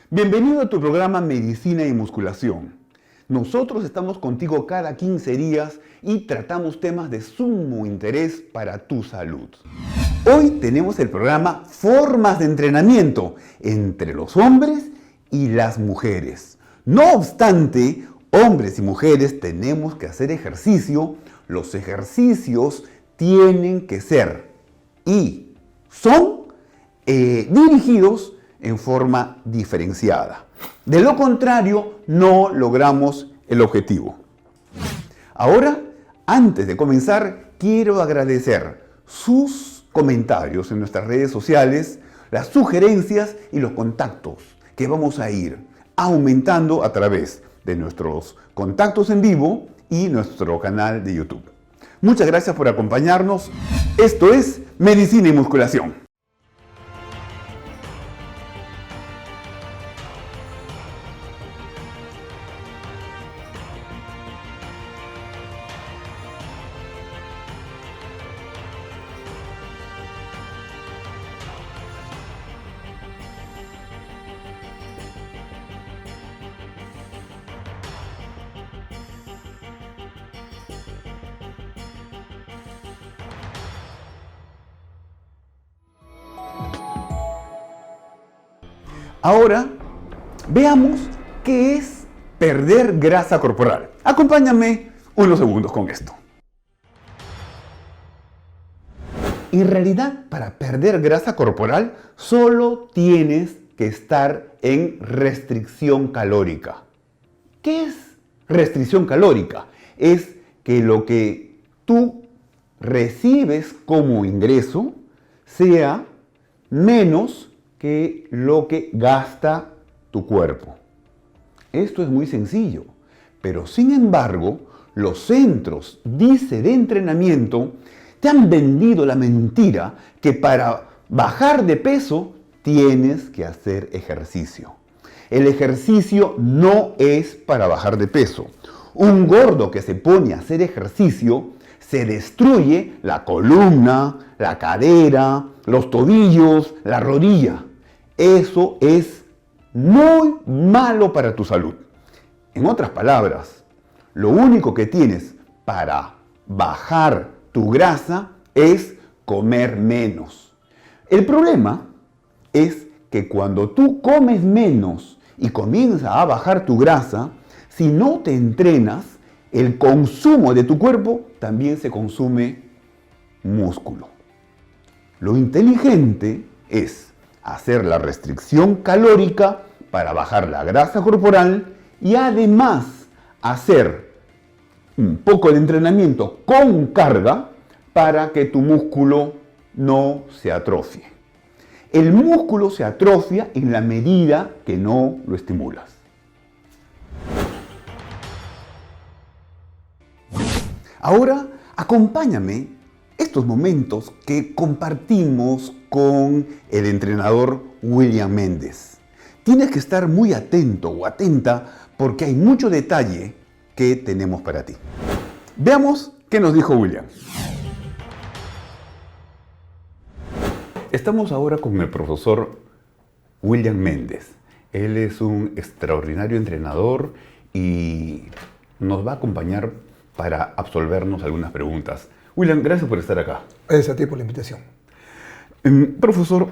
Bienvenido a tu programa Medicina y Musculación. Nosotros estamos contigo cada 15 días y tratamos temas de sumo interés para tu salud. Hoy tenemos el programa Formas de entrenamiento entre los hombres y las mujeres. No obstante, hombres y mujeres tenemos que hacer ejercicio. Los ejercicios tienen que ser y son dirigidos en forma diferenciada. De lo contrario, no logramos el objetivo. Ahora, antes de comenzar, quiero agradecer sus comentarios en nuestras redes sociales, las sugerencias y los contactos que vamos a ir aumentando a través de nuestros contactos en vivo y nuestro canal de YouTube. Muchas gracias por acompañarnos. Esto es Medicina y Musculación. Ahora, veamos qué es perder grasa corporal. Acompáñame unos segundos con esto. En realidad, para perder grasa corporal, solo tienes que estar en restricción calórica. ¿Qué es restricción calórica? Es que lo que tú recibes como ingreso sea menos que lo que gasta tu cuerpo. Esto es muy sencillo, pero sin embargo, los centros, dice, de entrenamiento te han vendido la mentira que para bajar de peso tienes que hacer ejercicio. El ejercicio no es para bajar de peso. Un gordo que se pone a hacer ejercicio se destruye la columna, la cadera, los tobillos, la rodilla. Eso es muy malo para tu salud. En otras palabras, lo único que tienes para bajar tu grasa es comer menos. El problema es que cuando tú comes menos y comienzas a bajar tu grasa, si no te entrenas, el consumo de tu cuerpo también se consume músculo. Lo inteligente es hacer la restricción calórica para bajar la grasa corporal y además hacer un poco de entrenamiento con carga para que tu músculo no se atrofie. El músculo se atrofia en la medida que no lo estimulas. Ahora, acompáñame estos momentos que compartimos con el entrenador William Méndez. Tienes que estar muy atento o atenta porque hay mucho detalle que tenemos para ti. Veamos qué nos dijo William. Estamos ahora con el profesor William Méndez. Él es un extraordinario entrenador y nos va a acompañar para absolvernos algunas preguntas. William, gracias por estar acá. Gracias a ti por la invitación. Profesor,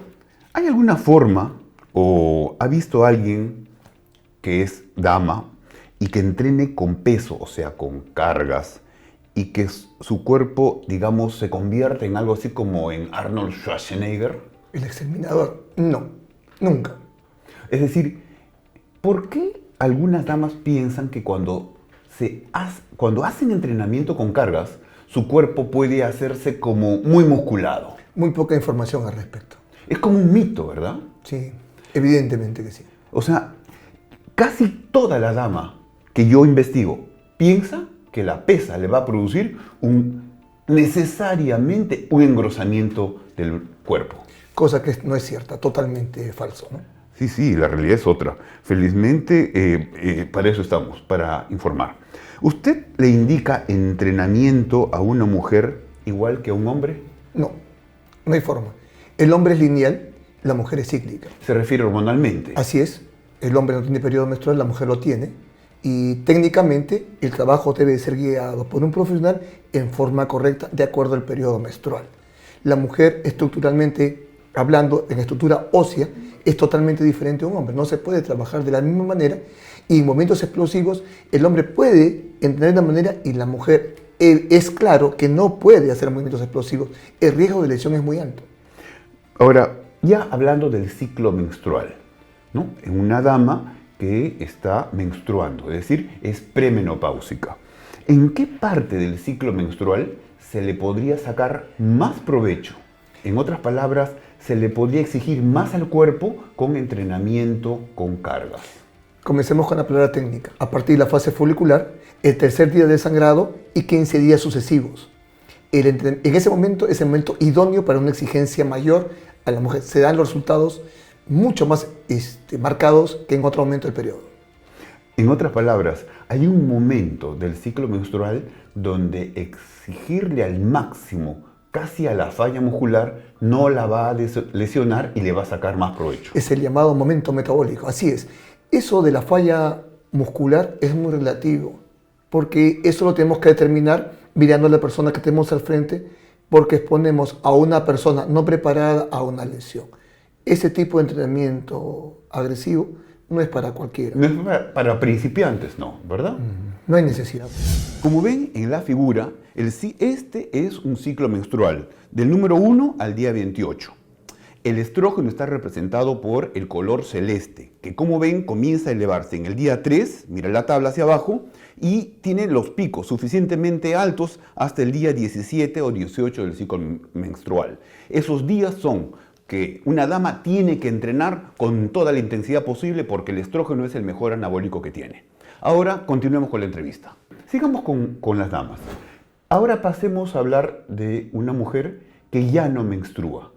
¿hay alguna forma o ha visto a alguien que es dama y que entrene con peso, o sea, con cargas, y que su cuerpo, digamos, se convierte en algo así como en Arnold Schwarzenegger? ¿El exterminador? No, nunca. Es decir, ¿por qué algunas damas piensan que cuando hacen entrenamiento con cargas, su cuerpo puede hacerse como muy musculado? Muy poca información al respecto. Es como un mito, ¿verdad? Sí, evidentemente que sí. O sea, casi toda la dama que yo investigo piensa que la pesa le va a producir necesariamente un engrosamiento del cuerpo. Cosa que no es cierta, totalmente falso, ¿no? Sí, la realidad es otra. Felizmente, para eso estamos, para informar. ¿Usted le indica entrenamiento a una mujer igual que a un hombre? No, no hay forma. El hombre es lineal, La mujer es cíclica. Se refiere hormonalmente. Así es, el hombre no tiene periodo menstrual, la mujer lo tiene. Y técnicamente el trabajo debe ser guiado por un profesional en forma correcta de acuerdo al periodo menstrual. La mujer estructuralmente, hablando en estructura ósea, es totalmente diferente a un hombre. No se puede trabajar de la misma manera y en momentos explosivos el hombre puede entrenar de una manera y la mujer es claro que no puede hacer movimientos explosivos. El riesgo de lesión es muy alto. Ahora, ya hablando del ciclo menstrual, ¿no? En una dama que está menstruando, es decir, es premenopáusica. ¿En qué parte del ciclo menstrual se le podría sacar más provecho? En otras palabras, se le podría exigir más al cuerpo con entrenamiento con cargas. Comencemos con la palabra técnica. A partir de la fase folicular, el tercer día del sangrado y 15 días sucesivos. En ese momento es el momento idóneo para una exigencia mayor a la mujer. Se dan los resultados mucho más marcados que en otro momento del periodo. En otras palabras, hay un momento del ciclo menstrual donde exigirle al máximo, casi a la falla muscular, no la va a lesionar y le va a sacar más provecho. Es el llamado momento metabólico, así es. Eso de la falla muscular es muy relativo, porque eso lo tenemos que determinar mirando a la persona que tenemos al frente, porque exponemos a una persona no preparada a una lesión. Ese tipo de entrenamiento agresivo no es para cualquiera. No es para principiantes, no, ¿verdad? No hay necesidad. Como ven en la figura, este es un ciclo menstrual, del número 1 al día 28. El estrógeno está representado por el color celeste, que como ven comienza a elevarse en el día 3, mira la tabla hacia abajo, y tiene los picos suficientemente altos hasta el día 17 o 18 del ciclo menstrual. Esos días son que una dama tiene que entrenar con toda la intensidad posible porque el estrógeno es el mejor anabólico que tiene. Ahora continuemos con la entrevista. Sigamos con las damas. Ahora pasemos a hablar de una mujer que ya no menstrua.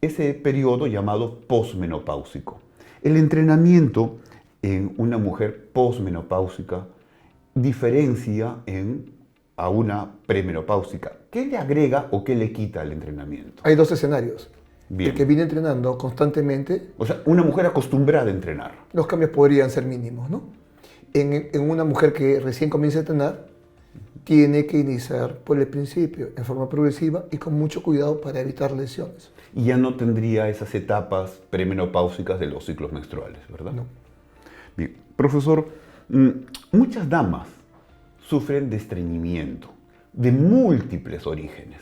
Ese periodo llamado posmenopáusico. El entrenamiento en una mujer posmenopáusica diferencia a una premenopáusica. ¿Qué le agrega o qué le quita al entrenamiento? Hay dos escenarios. Bien. El que viene entrenando constantemente, O sea, una mujer acostumbrada a entrenar. los cambios podrían ser mínimos, ¿no? En una mujer que recién comienza a entrenar, tiene que iniciar por el principio, en forma progresiva y con mucho cuidado para evitar lesiones. Y ya no tendría esas etapas premenopáusicas de los ciclos menstruales, ¿verdad? No. Bien. Profesor, muchas damas sufren de estreñimiento de múltiples orígenes.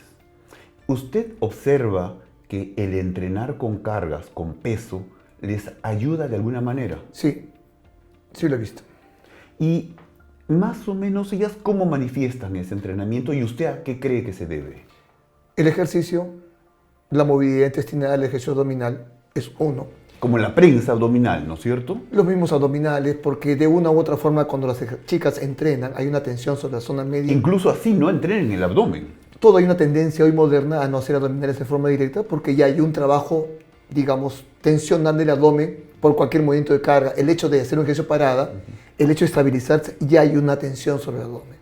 ¿Usted observa que el entrenar con cargas, con peso, les ayuda de alguna manera? Sí, sí lo he visto. Y más o menos ellas cómo manifiestan ese entrenamiento y usted a qué cree que se debe. El ejercicio, la movilidad intestinal, el ejercicio abdominal es uno. Como la prensa abdominal, ¿no es cierto? Los mismos abdominales, porque de una u otra forma cuando las chicas entrenan hay una tensión sobre la zona media. Incluso así no entrenen el abdomen. Todo hay una tendencia hoy moderna a no hacer abdominales de forma directa porque ya hay un trabajo, digamos, tensionando el abdomen por cualquier movimiento de carga. El hecho de hacer un ejercicio parada, el hecho de estabilizarse, ya hay una tensión sobre el abdomen.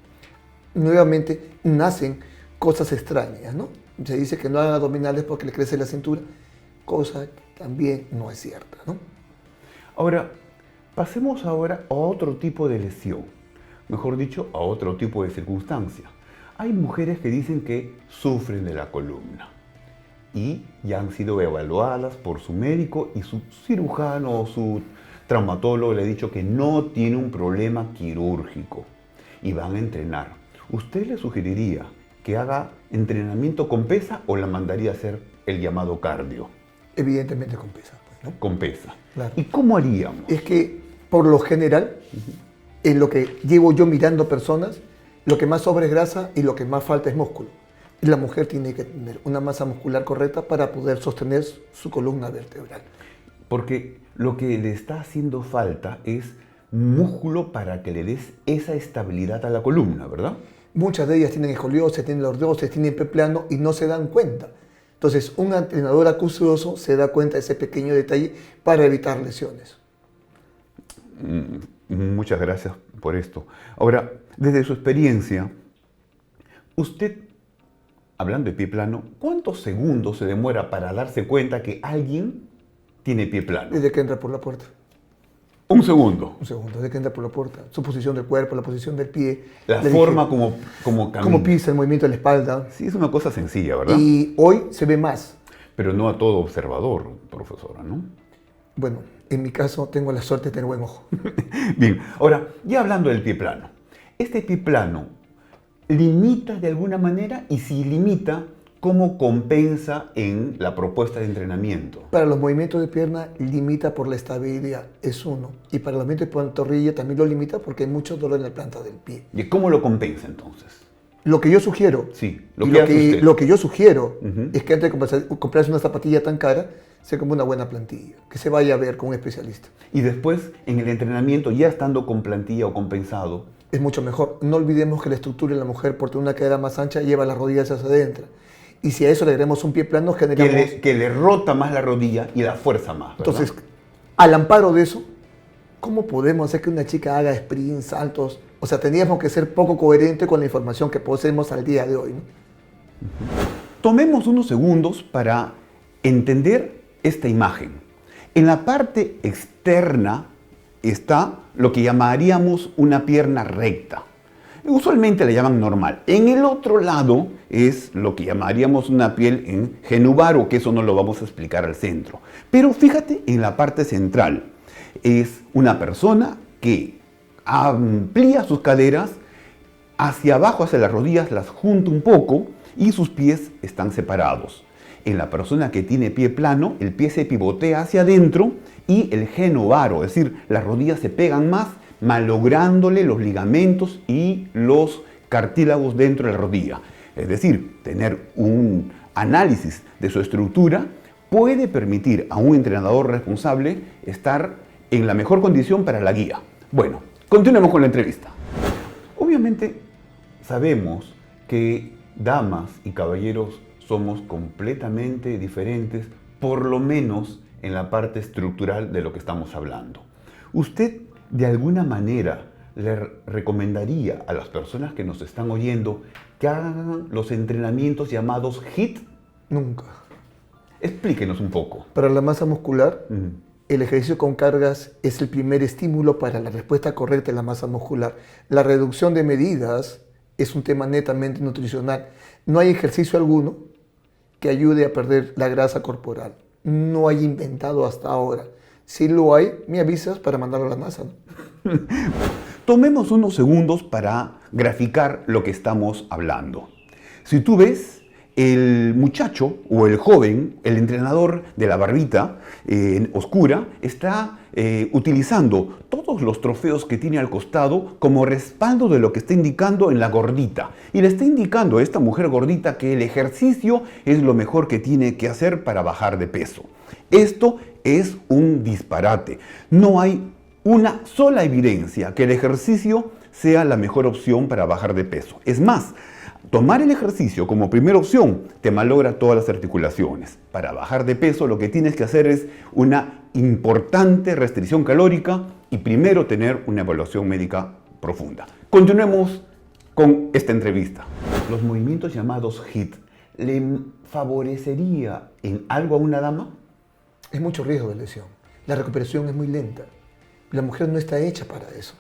Nuevamente nacen cosas extrañas, ¿no? Se dice que no hagan abdominales porque le crece la cintura, cosa que también no es cierta, ¿no? Ahora, pasemos ahora a otro tipo de lesión, mejor dicho, a otro tipo de circunstancia. Hay mujeres que dicen que sufren de la columna y ya han sido evaluadas por su médico y su cirujano o su traumatólogo le ha dicho que no tiene un problema quirúrgico y van a entrenar. ¿Usted le sugeriría que haga entrenamiento con pesa o la mandaría a hacer el llamado cardio? Evidentemente con pesa, pues, ¿no? Con pesa. Claro. ¿Y cómo haríamos? Es que, por lo general, en lo que llevo yo mirando personas, lo que más sobra es grasa y lo que más falta es músculo. Y la mujer tiene que tener una masa muscular correcta para poder sostener su columna vertebral. Porque lo que le está haciendo falta es músculo para que le des esa estabilidad a la columna, ¿verdad? Muchas de ellas tienen escoliosis, tienen lordosis, tienen pie plano y no se dan cuenta. Entonces, un entrenador acucioso se da cuenta de ese pequeño detalle para evitar lesiones. Muchas gracias por esto. Ahora, desde su experiencia, usted, hablando de pie plano, ¿cuántos segundos se demora para darse cuenta que alguien tiene pie plano? Desde que entra por la puerta. Un segundo. Un segundo, desde que entra por la puerta. Su posición del cuerpo, la posición del pie. La forma como camina. Cómo pisa, el movimiento de la espalda. Sí, es una cosa sencilla, ¿verdad? Y hoy se ve más. Pero no a todo observador, profesora, ¿no? Bueno, en mi caso tengo la suerte de tener buen ojo. Bien, ahora, ya hablando del pie plano. ¿Este pie plano limita de alguna manera? Y si limita, ¿cómo compensa en la propuesta de entrenamiento? Para los movimientos de pierna limita por la estabilidad, es uno. Y para los movimientos de pantorrilla también lo limita porque hay mucho dolor en la planta del pie. ¿Y cómo lo compensa entonces? Lo que yo sugiero, Sí, lo que yo sugiero Ujú. es que antes de comprarse una zapatilla tan cara, se compre una buena plantilla, que se vaya a ver con un especialista. Y después, en el entrenamiento, ya estando con plantilla o compensado, Es mucho mejor. No olvidemos que la estructura de la mujer, por tener una cadera más ancha, lleva las rodillas hacia adentro. Y si a eso le agregamos un pie plano, generamos... que le rota más la rodilla y la fuerza más, ¿verdad? Entonces, al amparo de eso, ¿cómo podemos hacer que una chica haga sprints, saltos? O sea, teníamos que ser poco coherentes con la información que poseemos al día de hoy, ¿no? Tomemos unos segundos para entender esta imagen. En la parte externa está lo que llamaríamos una pierna recta. Usualmente le llaman normal. En el otro lado es lo que llamaríamos una piel en genuvaro, que eso no lo vamos a explicar al centro. Pero fíjate en la parte central. Es una persona que amplía sus caderas hacia abajo, hacia las rodillas, las junta un poco y sus pies están separados. En la persona que tiene pie plano, el pie se pivotea hacia adentro y el genovaro, es decir, las rodillas se pegan más, malográndole los ligamentos y los cartílagos dentro de la rodilla. Es decir, tener un análisis de su estructura puede permitir a un entrenador responsable estar en la mejor condición para la guía. Bueno, continuemos con la entrevista. Obviamente sabemos que damas y caballeros somos completamente diferentes, por lo menos en la parte estructural de lo que estamos hablando. ¿Usted de alguna manera le recomendaría a las personas que nos están oyendo que hagan los entrenamientos llamados HIIT? Nunca. Explíquenos un poco. Para la masa muscular, Mm. el ejercicio con cargas es el primer estímulo para la respuesta correcta de la masa muscular. La reducción de medidas es un tema netamente nutricional. No hay ejercicio alguno que ayude a perder la grasa corporal. No hay inventado hasta ahora. Si lo hay, me avisas para mandarlo a la NASA, ¿no? Tomemos unos segundos para graficar lo que estamos hablando. Si tú ves, el muchacho o el joven, el entrenador de la barbita oscura, está utilizando todos los trofeos que tiene al costado como respaldo de lo que está indicando en la gordita. Y le está indicando a esta mujer gordita que el ejercicio es lo mejor que tiene que hacer para bajar de peso. Esto es un disparate. No hay una sola evidencia que el ejercicio sea la mejor opción para bajar de peso. Es más, tomar el ejercicio como primera opción te malogra todas las articulaciones. Para bajar de peso lo que tienes que hacer es una importante restricción calórica y primero tener una evaluación médica profunda. Continuemos con esta entrevista. Los movimientos llamados HIIT, ¿le favorecería en algo a una dama? Es mucho riesgo de lesión. La recuperación es muy lenta. La mujer no está hecha para eso.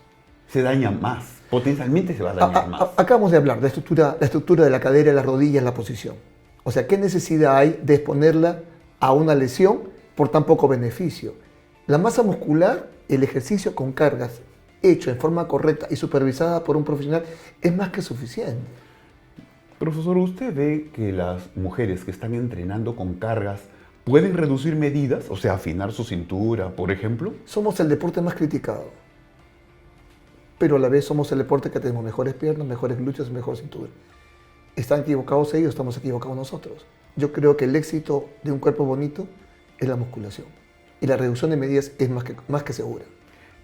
Se daña más, potencialmente se va a dañar más. Acabamos de hablar de la estructura de la cadera, las rodillas, la posición. O sea, ¿qué necesidad hay de exponerla a una lesión por tan poco beneficio? La masa muscular, el ejercicio con cargas hecho en forma correcta y supervisada por un profesional es más que suficiente. Profesor, ¿usted ve que las mujeres que están entrenando con cargas pueden reducir medidas, o sea, afinar su cintura, por ejemplo? Somos el deporte más criticado, pero a la vez somos el deporte que tenemos mejores piernas, mejores glúteos, mejor cintura. Están equivocados ellos, estamos equivocados nosotros. Yo creo que el éxito de un cuerpo bonito es la musculación. Y la reducción de medidas es más que segura.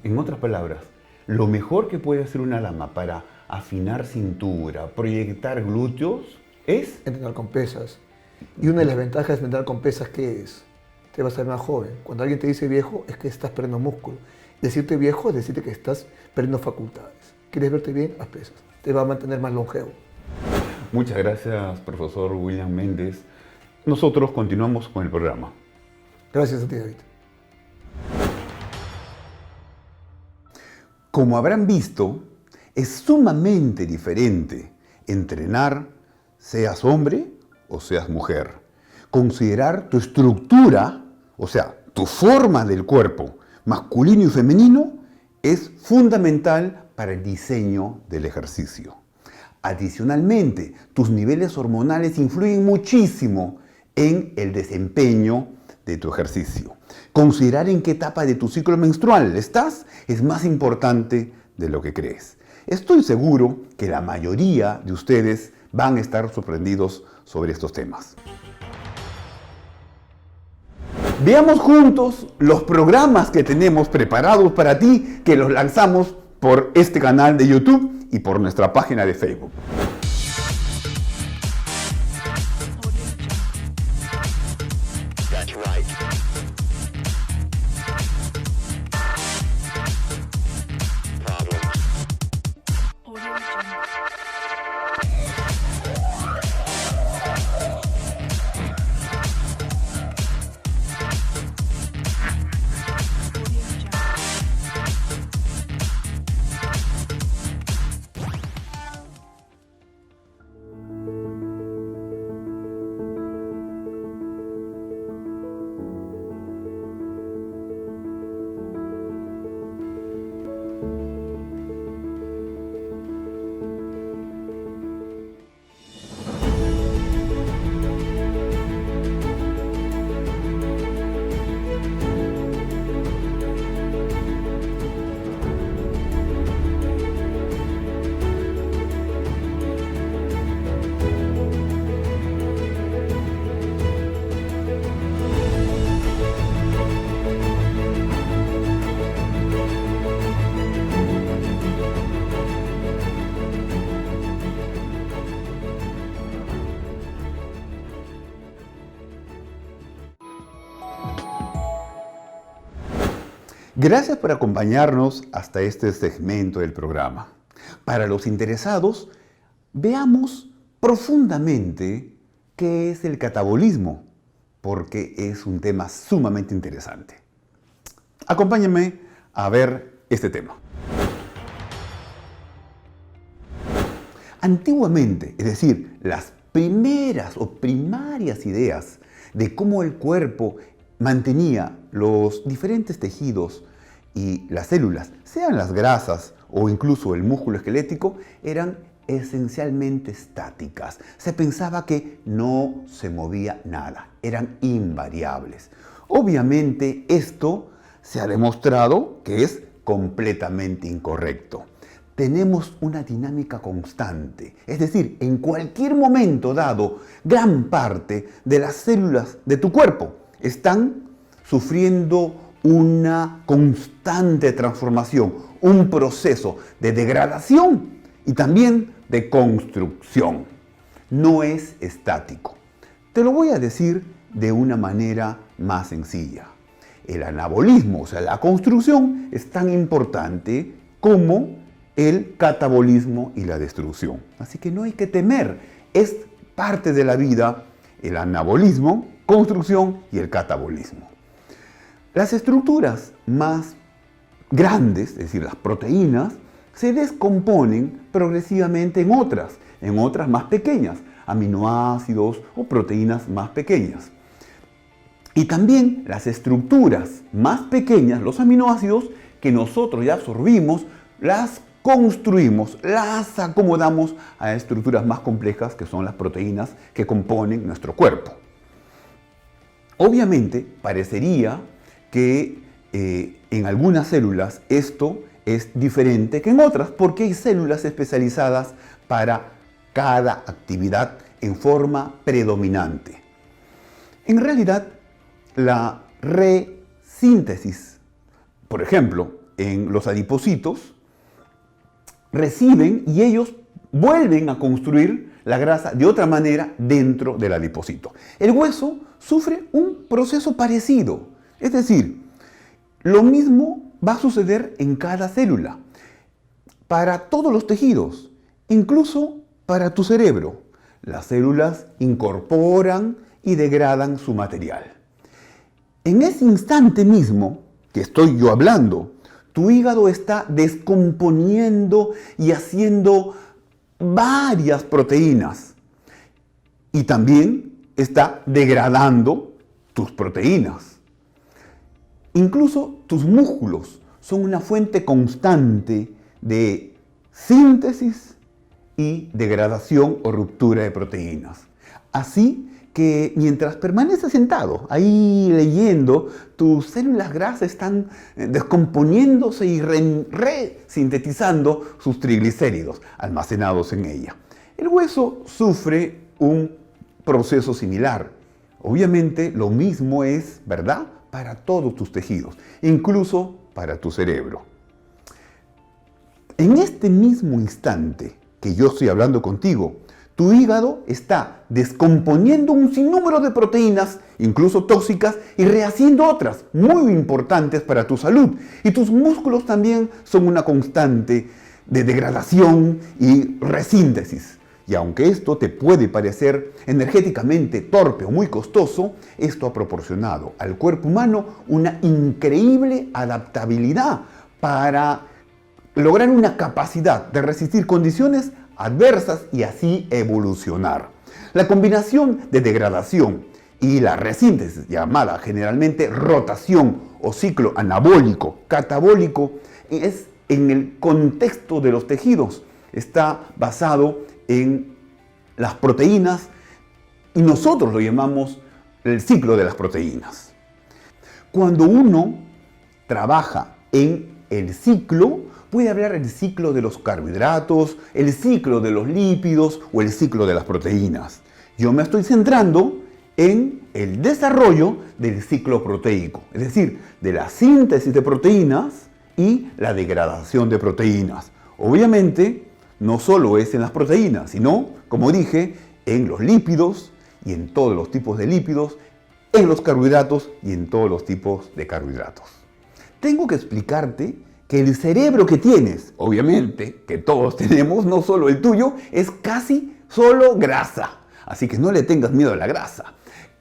En otras palabras, lo mejor que puede hacer una dama para afinar cintura, proyectar glúteos, es Entrenar con pesas. Y una de las ventajas de entrenar con pesas, ¿qué es? Te vas a ver más joven. Cuando alguien te dice viejo, es que estás perdiendo músculo. Decirte viejo es decirte que estás perdiendo facultades. ¿Quieres verte bien? Haz pesas. Te va a mantener más longevo. Muchas gracias, profesor William Méndez. Nosotros continuamos con el programa. Gracias a ti, David. Como habrán visto, es sumamente diferente entrenar, seas hombre o seas mujer. Considerar tu estructura, o sea, tu forma del cuerpo, masculino y femenino, es fundamental para el diseño del ejercicio. Adicionalmente, tus niveles hormonales influyen muchísimo en el desempeño de tu ejercicio. Considerar en qué etapa de tu ciclo menstrual estás es más importante de lo que crees. Estoy seguro que la mayoría de ustedes van a estar sorprendidos sobre estos temas. Veamos juntos los programas que tenemos preparados para ti, que los lanzamos por este canal de YouTube y por nuestra página de Facebook. Gracias por acompañarnos hasta este segmento del programa. Para los interesados, veamos profundamente qué es el catabolismo, porque es un tema sumamente interesante. Acompáñenme a ver este tema. Antiguamente, es decir, las primeras o primarias ideas de cómo el cuerpo mantenía los diferentes tejidos y las células, sean las grasas o incluso el músculo esquelético, eran esencialmente estáticas. Se pensaba que no se movía nada, eran invariables. Obviamente esto se ha demostrado que es completamente incorrecto. Tenemos una dinámica constante, es decir, en cualquier momento dado, gran parte de las células de tu cuerpo están sufriendo una constante transformación, un proceso de degradación y también de construcción. No es estático. Te lo voy a decir de una manera más sencilla. El anabolismo, o sea, la construcción, es tan importante como el catabolismo y la destrucción. Así que no hay que temer. Es parte de la vida el anabolismo, construcción y el catabolismo. Las estructuras más grandes, es decir, las proteínas, se descomponen progresivamente en otras más pequeñas, aminoácidos o proteínas más pequeñas. Y también las estructuras más pequeñas, los aminoácidos, que nosotros ya absorbimos, las construimos, las acomodamos a estructuras más complejas, que son las proteínas que componen nuestro cuerpo. Obviamente, parecería que en algunas células esto es diferente que en otras, porque hay células especializadas para cada actividad en forma predominante. En realidad, la resíntesis, por ejemplo, en los adipocitos, reciben y ellos vuelven a construir la grasa de otra manera dentro del adipocito. El hueso sufre un proceso parecido, es decir, lo mismo va a suceder en cada célula, para todos los tejidos, incluso para tu cerebro. Las células incorporan y degradan su material. En ese instante mismo que estoy yo hablando, tu hígado está descomponiendo y haciendo varias proteínas. Y también está degradando tus proteínas. Incluso tus músculos son una fuente constante de síntesis y degradación o ruptura de proteínas. Así que mientras permaneces sentado ahí leyendo, tus células grasas están descomponiéndose y resintetizando sus triglicéridos almacenados en ella. El hueso sufre un proceso similar. Obviamente lo mismo es, ¿verdad?, para todos tus tejidos, incluso para tu cerebro. En este mismo instante que yo estoy hablando contigo, tu hígado está descomponiendo un sinnúmero de proteínas, incluso tóxicas, y rehaciendo otras muy importantes para tu salud. Y tus músculos también son una constante de degradación y resíntesis. Y aunque esto te puede parecer energéticamente torpe o muy costoso, esto ha proporcionado al cuerpo humano una increíble adaptabilidad para lograr una capacidad de resistir condiciones adversas y así evolucionar. La combinación de degradación y la resíntesis, llamada generalmente rotación o ciclo anabólico catabólico, es en el contexto de los tejidos. Está basado en las proteínas y nosotros lo llamamos el ciclo de las proteínas. Cuando uno trabaja en el ciclo, puede hablar del ciclo de los carbohidratos, el ciclo de los lípidos o el ciclo de las proteínas. Yo me estoy centrando en el desarrollo del ciclo proteico, es decir, de la síntesis de proteínas y la degradación de proteínas. Obviamente, no solo es en las proteínas, sino, como dije, en los lípidos y en todos los tipos de lípidos, en los carbohidratos y en todos los tipos de carbohidratos. Tengo que explicarte que el cerebro que tienes, obviamente, que todos tenemos, no solo el tuyo, es casi solo grasa. Así que no le tengas miedo a la grasa.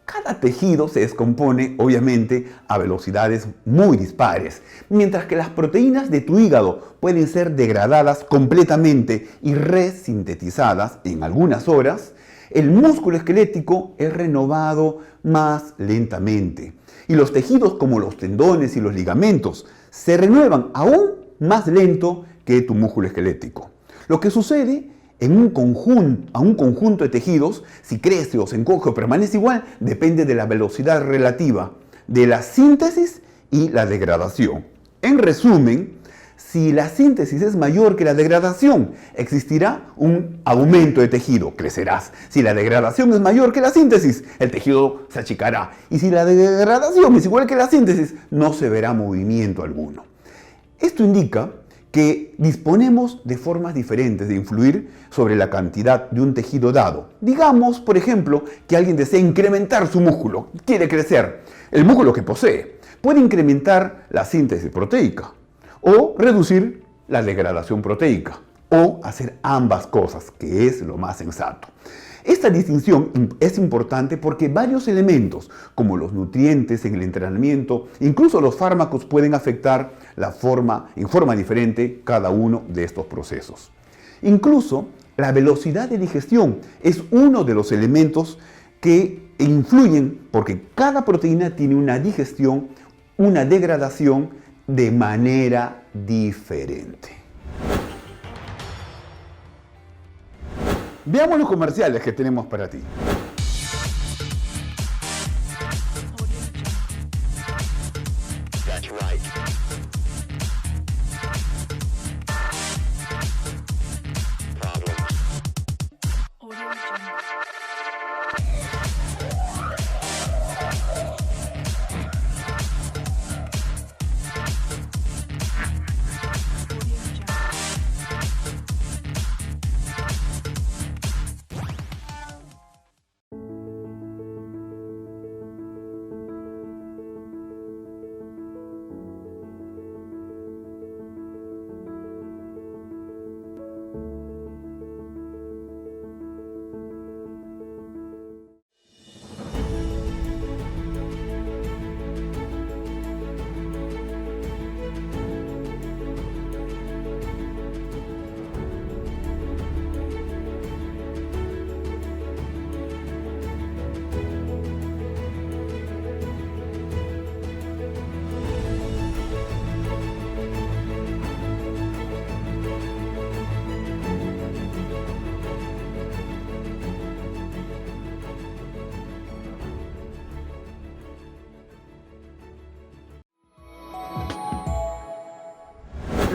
Cada tejido se descompone, obviamente, a velocidades muy dispares, mientras que las proteínas de tu hígado pueden ser degradadas completamente y resintetizadas en algunas horas. El músculo esquelético es renovado más lentamente. Y los tejidos como los tendones y los ligamentos se renuevan aún más lento que tu músculo esquelético. Lo que sucede a un conjunto de tejidos, si crece o se encoge o permanece igual, depende de la velocidad relativa de la síntesis y la degradación. En resumen, si la síntesis es mayor que la degradación, existirá un aumento de tejido, crecerás. Si la degradación es mayor que la síntesis, el tejido se achicará. Y si la degradación es igual que la síntesis, no se verá movimiento alguno. Esto indica que disponemos de formas diferentes de influir sobre la cantidad de un tejido dado. Digamos, por ejemplo, que alguien desea incrementar su músculo, quiere crecer. El músculo que posee puede incrementar la síntesis proteica o reducir la degradación proteica, o hacer ambas cosas, que es lo más sensato. Esta distinción es importante porque varios elementos, como los nutrientes en el entrenamiento, incluso los fármacos, pueden afectar en forma diferente cada uno de estos procesos. Incluso la velocidad de digestión es uno de los elementos que influyen porque cada proteína tiene una digestión, una degradación de manera diferente. Veamos los comerciales que tenemos para ti.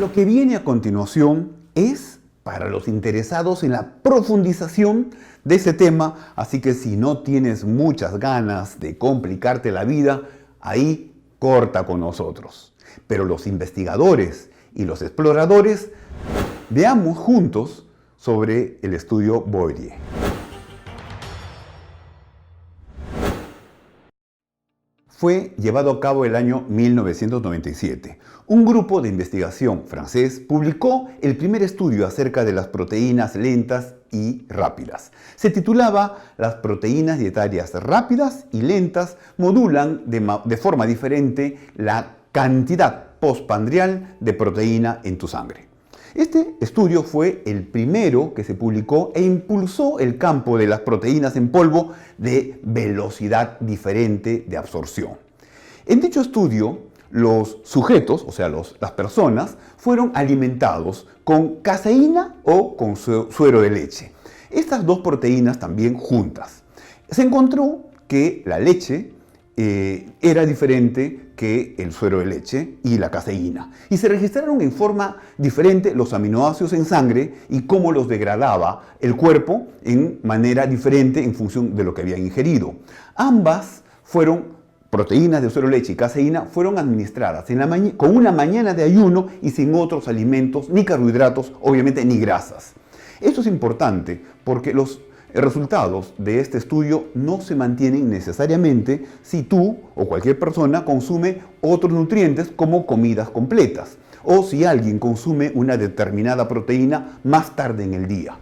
Lo que viene a continuación es para los interesados en la profundización de ese tema, así que si no tienes muchas ganas de complicarte la vida, ahí corta con nosotros. Pero los investigadores y los exploradores, veamos juntos sobre el estudio Boirie. Fue llevado a cabo el año 1997. Un grupo de investigación francés publicó el primer estudio acerca de las proteínas lentas y rápidas. Se titulaba "Las proteínas dietarias rápidas y lentas modulan de forma diferente la cantidad postprandial de proteína en tu sangre". Este estudio fue el primero que se publicó e impulsó el campo de las proteínas en polvo de velocidad diferente de absorción. En dicho estudio, los sujetos, o sea, las personas, fueron alimentados con caseína o con suero de leche. Estas dos proteínas también juntas. Se encontró que la leche era diferente que el suero de leche y la caseína. Y se registraron en forma diferente los aminoácidos en sangre y cómo los degradaba el cuerpo en manera diferente en función de lo que habían ingerido. Ambas proteínas de suero de leche y caseína fueron administradas con una mañana de ayuno y sin otros alimentos, ni carbohidratos, obviamente, ni grasas. Esto es importante porque los resultados de este estudio no se mantienen necesariamente si tú o cualquier persona consume otros nutrientes como comidas completas o si alguien consume una determinada proteína más tarde en el día.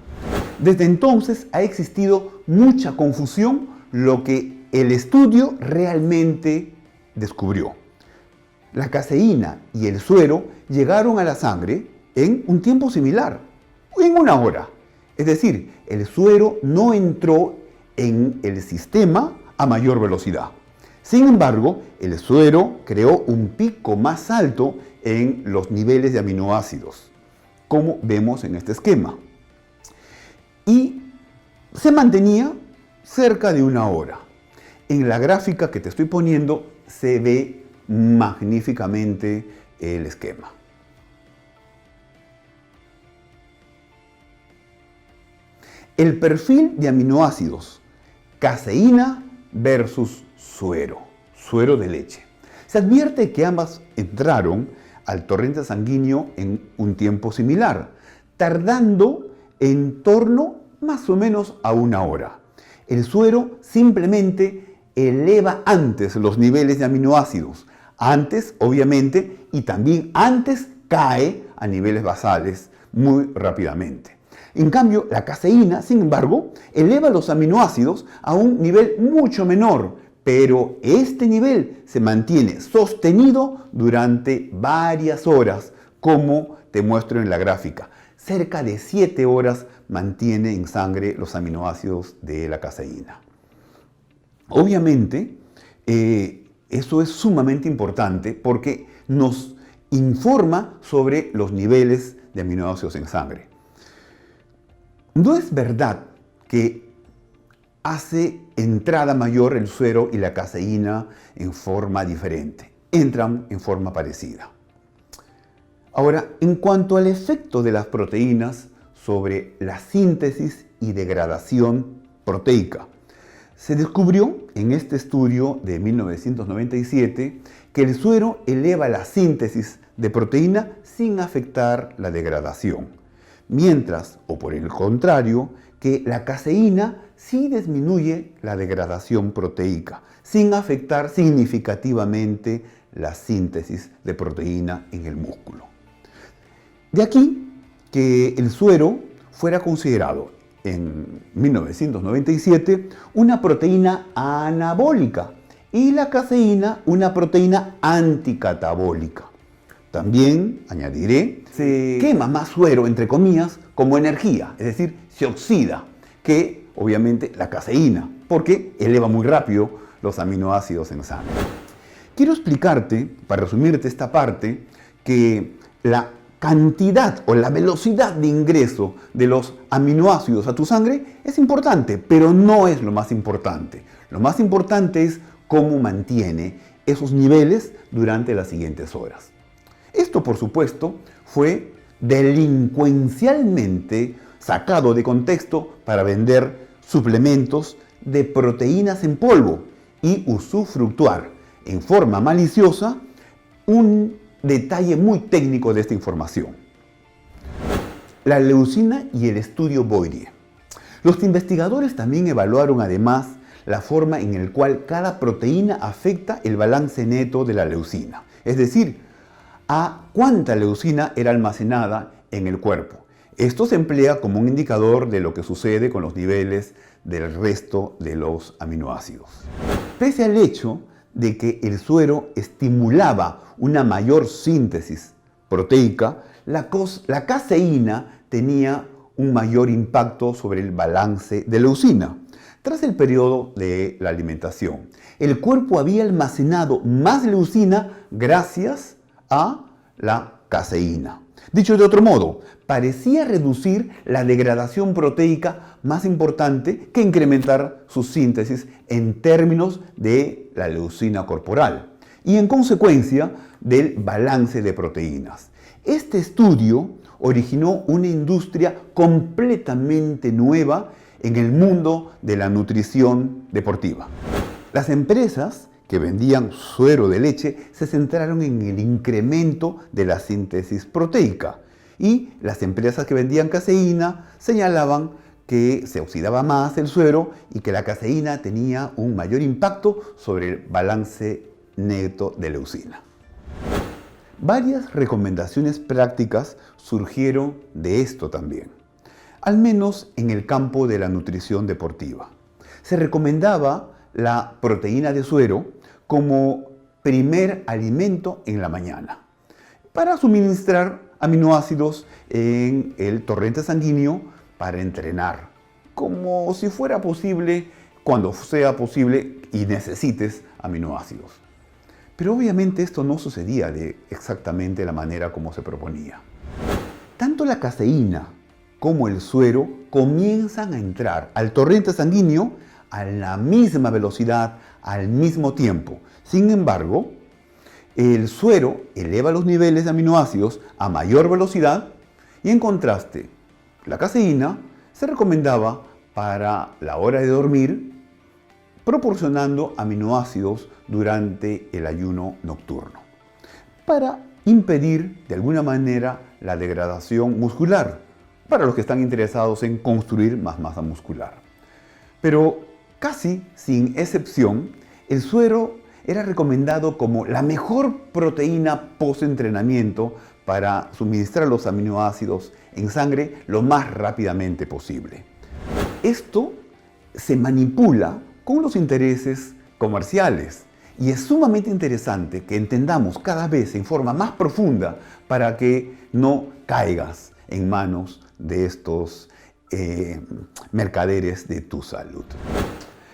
Desde entonces ha existido mucha confusión lo que el estudio realmente descubrió. La caseína y el suero llegaron a la sangre en un tiempo similar, en una hora. Es decir, el suero no entró en el sistema a mayor velocidad. Sin embargo, el suero creó un pico más alto en los niveles de aminoácidos, como vemos en este esquema. Y se mantenía cerca de una hora. En la gráfica que te estoy poniendo se ve magníficamente el esquema. El perfil de aminoácidos, caseína versus suero de leche. Se advierte que ambas entraron al torrente sanguíneo en un tiempo similar, tardando en torno más o menos a una hora. El suero simplemente eleva antes los niveles de aminoácidos, antes obviamente, y también antes cae a niveles basales muy rápidamente. En cambio, la caseína, sin embargo, eleva los aminoácidos a un nivel mucho menor, pero este nivel se mantiene sostenido durante varias horas, como te muestro en la gráfica. Cerca de 7 horas mantiene en sangre los aminoácidos de la caseína. Obviamente, eso es sumamente importante porque nos informa sobre los niveles de aminoácidos en sangre. No es verdad que hace entrada mayor el suero y la caseína en forma diferente. Entran en forma parecida. Ahora, en cuanto al efecto de las proteínas sobre la síntesis y degradación proteica, se descubrió en este estudio de 1997 que el suero eleva la síntesis de proteína sin afectar la degradación. Mientras, o por el contrario, que la caseína sí disminuye la degradación proteica, sin afectar significativamente la síntesis de proteína en el músculo. De aquí que el suero fuera considerado en 1997 una proteína anabólica y la caseína una proteína anticatabólica. También, añadiré, se quema más suero, entre comillas, como energía, es decir, se oxida, que obviamente la caseína, porque eleva muy rápido los aminoácidos en sangre. Quiero explicarte, para resumirte esta parte, que la cantidad o la velocidad de ingreso de los aminoácidos a tu sangre es importante, pero no es lo más importante. Lo más importante es cómo mantiene esos niveles durante las siguientes horas. Esto, por supuesto, fue delincuencialmente sacado de contexto para vender suplementos de proteínas en polvo y usufructuar en forma maliciosa un detalle muy técnico de esta información: la leucina y el estudio Boirie. Los investigadores también evaluaron además la forma en la cual cada proteína afecta el balance neto de la leucina, es decir, a cuánta leucina era almacenada en el cuerpo. Esto se emplea como un indicador de lo que sucede con los niveles del resto de los aminoácidos. Pese al hecho de que el suero estimulaba una mayor síntesis proteica, la caseína tenía un mayor impacto sobre el balance de leucina. Tras el periodo de la alimentación, el cuerpo había almacenado más leucina gracias a la caseína. Dicho de otro modo, parecía reducir la degradación proteica más importante que incrementar su síntesis en términos de la leucina corporal y en consecuencia del balance de proteínas. Este estudio originó una industria completamente nueva en el mundo de la nutrición deportiva. Las empresas que vendían suero de leche se centraron en el incremento de la síntesis proteica, y las empresas que vendían caseína señalaban que se oxidaba más el suero y que la caseína tenía un mayor impacto sobre el balance neto de leucina. Varias recomendaciones prácticas surgieron de esto también, al menos en el campo de la nutrición deportiva. Se recomendaba la proteína de suero como primer alimento en la mañana para suministrar aminoácidos en el torrente sanguíneo para entrenar, como si fuera posible, cuando sea posible y necesites aminoácidos. Pero obviamente esto no sucedía de exactamente la manera como se proponía. Tanto la caseína como el suero comienzan a entrar al torrente sanguíneo a la misma velocidad, al mismo tiempo. Sin embargo, el suero eleva los niveles de aminoácidos a mayor velocidad y, en contraste, la caseína se recomendaba para la hora de dormir, proporcionando aminoácidos durante el ayuno nocturno, para impedir de alguna manera la degradación muscular, para los que están interesados en construir más masa muscular. Pero casi sin excepción, el suero era recomendado como la mejor proteína post-entrenamiento para suministrar los aminoácidos en sangre lo más rápidamente posible. Esto se manipula con los intereses comerciales y es sumamente interesante que entendamos cada vez en forma más profunda para que no caigas en manos de estos mercaderes de tu salud.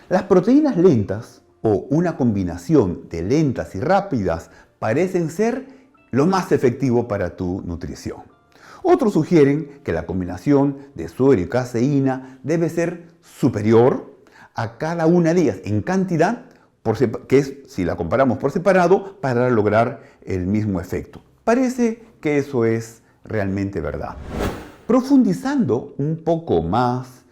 Las proteínas lentas o una combinación de lentas y rápidas parecen ser lo más efectivo para tu nutrición. Otros sugieren que la combinación de suero y caseína debe ser superior a cada una de ellas en cantidad, que es, si la comparamos por separado, para lograr el mismo efecto. Parece que eso es realmente verdad. Profundizando un poco más,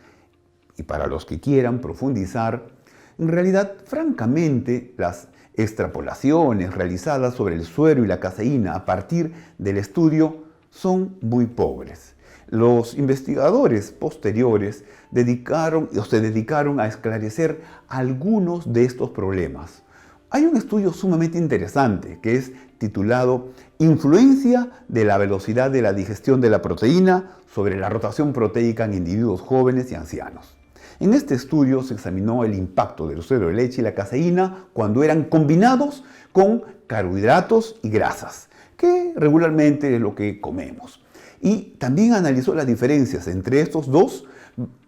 y para los que quieran profundizar, en realidad, francamente, las extrapolaciones realizadas sobre el suero y la caseína a partir del estudio son muy pobres. Los investigadores posteriores se dedicaron a esclarecer algunos de estos problemas. Hay un estudio sumamente interesante que es titulado Influencia de la velocidad de la digestión de la proteína sobre la rotación proteica en individuos jóvenes y ancianos. En este estudio se examinó el impacto del suero de leche y la caseína cuando eran combinados con carbohidratos y grasas, que regularmente es lo que comemos. Y también analizó las diferencias entre estos dos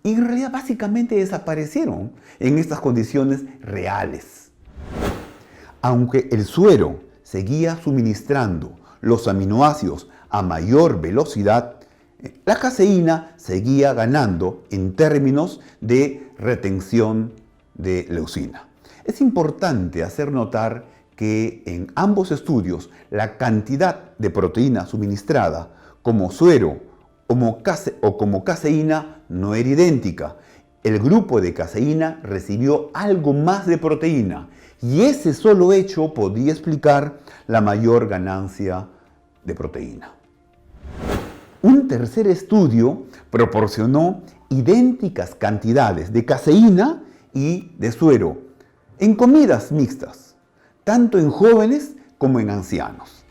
y en realidad básicamente desaparecieron en estas condiciones reales. Aunque el suero seguía suministrando los aminoácidos a mayor velocidad, la caseína seguía ganando en términos de retención de leucina. Es importante hacer notar que en ambos estudios la cantidad de proteína suministrada como suero o como caseína no era idéntica. El grupo de caseína recibió algo más de proteína y ese solo hecho podría explicar la mayor ganancia de proteína. Un tercer estudio proporcionó idénticas cantidades de caseína y de suero en comidas mixtas, tanto en jóvenes como en ancianos.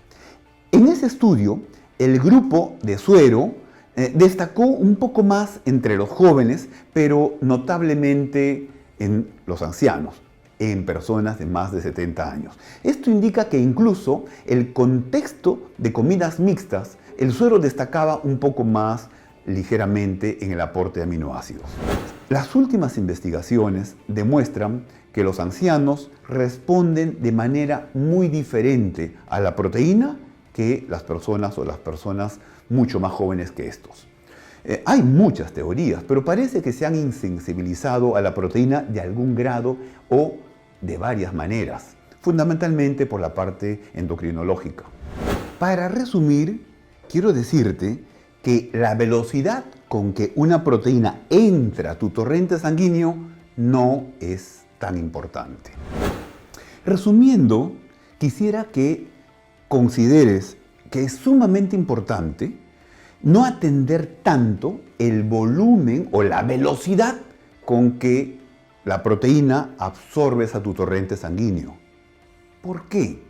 En ese estudio, el grupo de suero destacó un poco más entre los jóvenes, pero notablemente en los ancianos, en personas de más de 70 años. Esto indica que incluso el contexto de comidas mixtas, el suero destacaba un poco más ligeramente en el aporte de aminoácidos. Las últimas investigaciones demuestran que los ancianos responden de manera muy diferente a la proteína que las personas mucho más jóvenes que estos. Hay muchas teorías, pero parece que se han insensibilizado a la proteína de algún grado o de varias maneras, fundamentalmente por la parte endocrinológica. Para resumir, quiero decirte que la velocidad con que una proteína entra a tu torrente sanguíneo no es tan importante. Resumiendo, quisiera que consideres que es sumamente importante no atender tanto el volumen o la velocidad con que la proteína absorbes a tu torrente sanguíneo. ¿Por qué?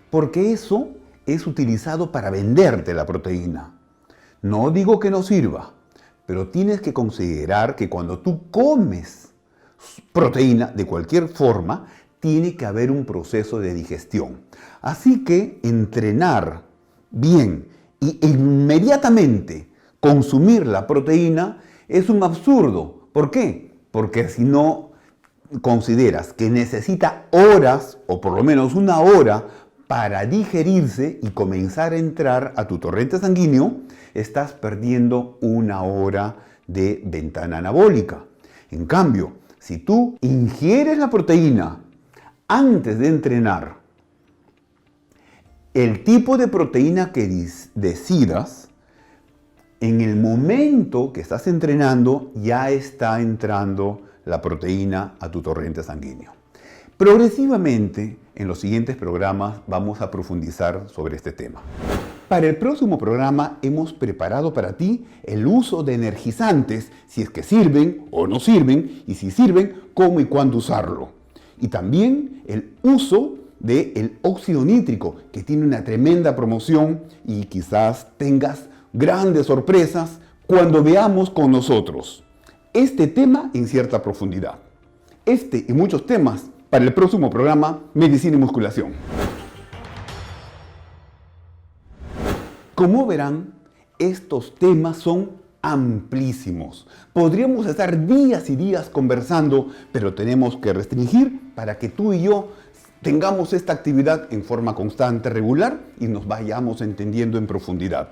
Porque eso es utilizado para venderte la proteína. No digo que no sirva, pero tienes que considerar que cuando tú comes proteína de cualquier forma, tiene que haber un proceso de digestión. Así que entrenar bien y inmediatamente consumir la proteína es un absurdo. ¿Por qué? Porque si no consideras que necesita horas o por lo menos una hora para digerirse y comenzar a entrar a tu torrente sanguíneo, estás perdiendo una hora de ventana anabólica. En cambio, si tú ingieres la proteína antes de entrenar, el tipo de proteína que decidas, en el momento que estás entrenando, ya está entrando la proteína a tu torrente sanguíneo. Progresivamente, en los siguientes programas vamos a profundizar sobre este tema. Para el próximo programa hemos preparado para ti el uso de energizantes, si es que sirven o no sirven, y si sirven, cómo y cuándo usarlo. Y también el uso del óxido nítrico, que tiene una tremenda promoción y quizás tengas grandes sorpresas cuando veamos con nosotros este tema en cierta profundidad. Este y muchos temas para el próximo programa Medicina y Musculación. Como verán, estos temas son amplísimos. Podríamos estar días y días conversando, pero tenemos que restringir para que tú y yo tengamos esta actividad en forma constante, regular y nos vayamos entendiendo en profundidad.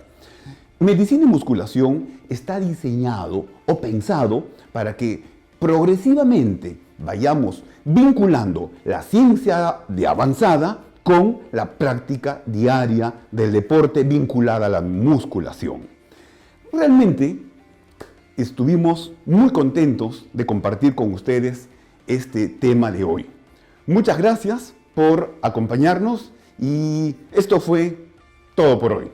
Medicina y Musculación está diseñado o pensado para que progresivamente vayamos vinculando la ciencia de avanzada con la práctica diaria del deporte vinculada a la musculación. Realmente estuvimos muy contentos de compartir con ustedes este tema de hoy. Muchas gracias por acompañarnos y esto fue todo por hoy.